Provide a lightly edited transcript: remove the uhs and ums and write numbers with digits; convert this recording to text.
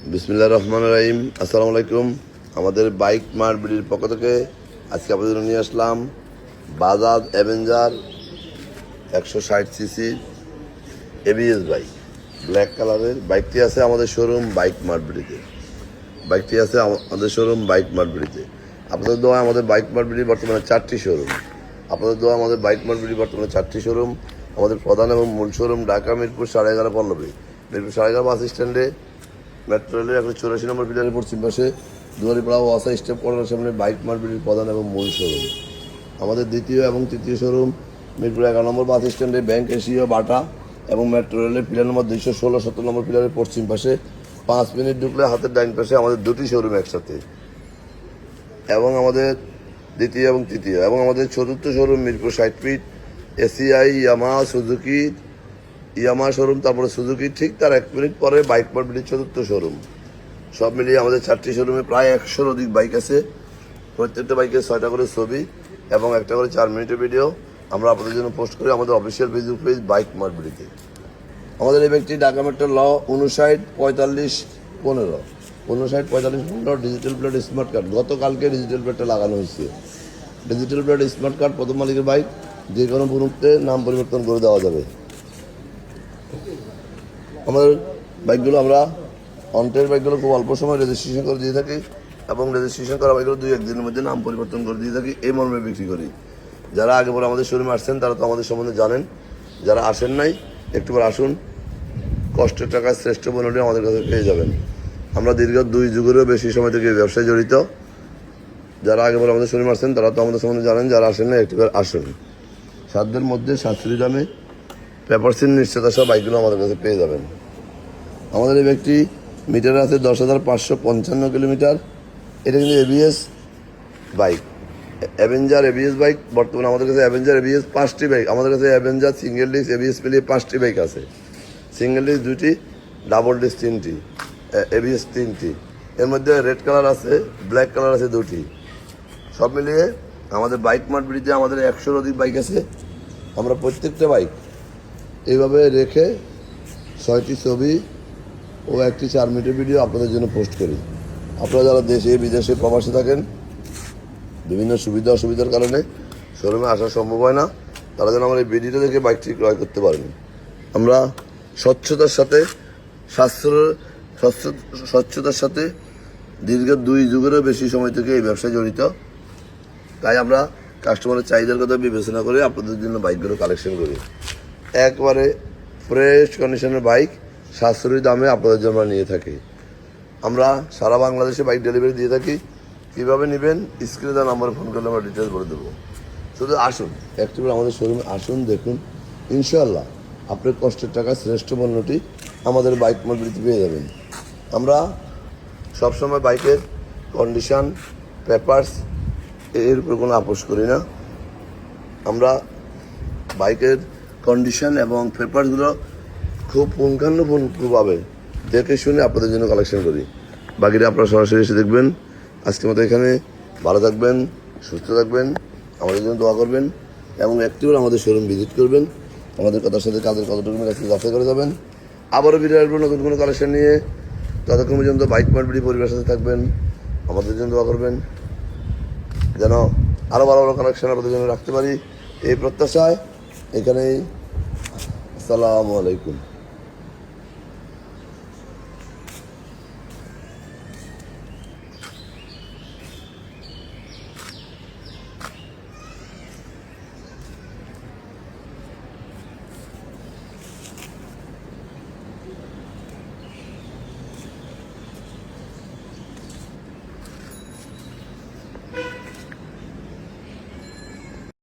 বিসমিল্লাহির রহমানির রহিম। আসসালামু আলাইকুম। আমাদের বাইক মার্ট বিডির পক্ষ থেকে আজকে আপনাদের জন্য নিয়ে আসলাম Bajaj Avenger 160 CC ABS bike, black কালারের। বাইকটি আছে আমাদের শোরুম বাইক মার্ট বিডিতে। আপনাদের দোয়া আমাদের বাইক মার্ট বিডি বর্তমানে 4টি শোরুম। আমাদের প্রধান এবং মূল শোরুম ঢাকা মিরপুর 11.5 পল্লবী। মিরপুর 11.5 বাস স্ট্যান্ডে মেট্রো রেলের 184 নম্বর পিলারের পশ্চিম পাশে দুয়ারিপাড়া ওয়াসা স্টেপ করার সামনে বাইক মার্ট বিডির প্রধান এবং মূল শোরুম। আমাদের দ্বিতীয় এবং তৃতীয় শোরুম মিরপুর 11 নম্বর বাস স্ট্যান্ডে ব্যাংক এশিয়া বাটা এবং মেট্রো রেলের পিলার নম্বর 216-17 নম্বর পিলারের পশ্চিম পাশে 5 মিনিট ঢুকলে হাতের ডাইন পাশে আমাদের দুটি শোরুম একসাথে। এবং আমাদের দ্বিতীয় এবং তৃতীয় এবং আমাদের চতুর্থ শোরুম মিরপুর 60 ফিট এসিআই ইয়ামা শোরুম, তারপরে সুজুকি, ঠিক তার 1 মিনিট পরে বাইক মার্ট বিডির চতুর্থ শোরুম। সব মিলিয়ে আমাদের 4টি শোরুমে প্রায় 100-র অধিক বাইক আছে। প্রত্যেকটা বাইকে 6টা করে ছবি এবং একটা করে 4 মিনিটের ভিডিও আমরা আপনাদের জন্য পোস্ট করি আমাদের official Facebook page bike mart বিডিতে। আমাদের এই ব্যক্তি ঢাকা মেট্রো ল 59-45-15 ডিজিটাল প্লেট স্মার্ট কার্ড। গতকালকে ডিজিটাল প্লেটটা লাগানো হয়েছে। ডিজিটাল প্লেট স্মার্ট কার্ড প্রথম মালিকের বাইক, যে কোনো মুহূর্তে নাম পরিবর্তন করে দেওয়া যাবে। আমাদের বাইকগুলো আমরা অন্টের বাইকগুলো খুব অল্প সময় রেজিস্ট্রেশন করে দিয়ে থাকি এবং রেজিস্ট্রেশন করা বাইকগুলো 2-1 দিনের মধ্যে নাম পরিবর্তন করে দিয়ে থাকি, এই মর্মে বিক্রি করি। যারা আগে পরে আমাদের শোরুমে আসছেন তারা তো আমাদের সম্বন্ধে জানেন, যারা আসেন নাই একটুবার আসুন, কষ্টের টাকায় শ্রেষ্ঠ পণ্যটি আমাদের কাছে পেয়ে যাবেন। আমরা দীর্ঘ 2 যুগেরও বেশি সময় থেকে ব্যবসায় জড়িত। যারা আগে পরে আমাদের শোরুমে আসছেন তারা তো আমাদের সম্বন্ধে জানেন, যারা আসেন না একটুবার আসুন। সাধ্যের মধ্যে সাশ্রয়ী দামে পেপারসিন নিশ্চয়তা সব বাইকগুলো আমাদের কাছে পেয়ে যাবেন। আমাদের এই ব্যক্তি মিটার আছে 10,555 কিলোমিটার। এটা কিন্তু ABS bike, Avenger ABS bike. বর্তমানে আমাদের কাছে অ্যাভেঞ্জার এবিএস 5টি বাইক, আমাদের কাছে অ্যাভেঞ্জার সিঙ্গেল ডিস্ক এবিএস মিলিয়ে 5টি বাইক আছে। সিঙ্গেল ডিস্ক 2টি, ডাবল ডিস্ক 3টি, এবিএস 3টি। এর মধ্যে রেড কালার আছে, ব্ল্যাক কালার আছে 2টি। সব মিলিয়ে আমাদের বাইক মার্ট বিডিতে আমাদের 100-র অধিক বাইক আছে। আমরা প্রত্যেকটা বাইক এইভাবে রেখে 6টি ছবি ও একটি 4 মিনিটের ভিডিও আপনাদের জন্য পোস্ট করি। আপনারা যারা দেশে বিদেশে প্রবাসে থাকেন, বিভিন্ন সুবিধা অসুবিধার কারণে শোরুমে আসা সম্ভব হয় না, তারা যেন আমার এই ভিডিওটা দেখে বাইকটি ক্রয় করতে পারেন। আমরা স্বচ্ছতার সাথে দীর্ঘ 2 যুগেরও বেশি সময় থেকে এই ব্যবসায় জড়িত। তাই আমরা কাস্টমারের চাহিদার কথা বিবেচনা করে আপনাদের জন্য বাইকগুলো কালেকশন করি। একবারে ফ্রেশ কন্ডিশনের বাইক সাশ্রয়ী দামে আপনাদের জন্য নিয়ে থাকি। আমরা সারা বাংলাদেশে বাইক ডেলিভারি দিয়ে থাকি। কীভাবে নেবেন স্ক্রিনে দেওয়া নম্বরে ফোন করলে আমরা ডিটেলস বলে দেবো। শুধু আসুন, একটুবার আমাদের শোরুমে আসুন, দেখুন, ইনশাআল্লাহ আপনার কষ্টের টাকা শ্রেষ্ঠ পণ্যটি আমাদের বাইক মার্ট বিডিতে পেয়ে যাবেন। আমরা সবসময় বাইকের কন্ডিশন, পেপারস এর উপর কোনো আপোষ করি না। আমরা বাইকের কন্ডিশন এবং পেপারসগুলো খুব পুঙ্খানুপুঙ্খভাবে দেখে শুনে আপনাদের জন্য কালেকশন করি। বাকিটা আপনারা সরাসরি এসে দেখবেন। আজকের মতো এখানে ভালো থাকবেন, সুস্থ থাকবেন, আমাদের জন্য দোয়া করবেন এবং একটিবার আমাদের শোরুম ভিজিট করবেন। আমাদের কথার সাথে কাজের কতটুকু কাছে যাচাই করে যাবেন। আবারও ফিরে আসবেন নতুন কোনো কালেকশন নিয়ে। ততক্ষণ পর্যন্ত বাইক মার্ট বিডি পরিবারের সাথে থাকবেন, আমাদের জন্য দোয়া করবেন যেন আরও ভালো ভালো কালেকশন আপনাদের জন্য রাখতে পারি, এই প্রত্যাশায় এখানেই। আসসালামু আলাইকুম।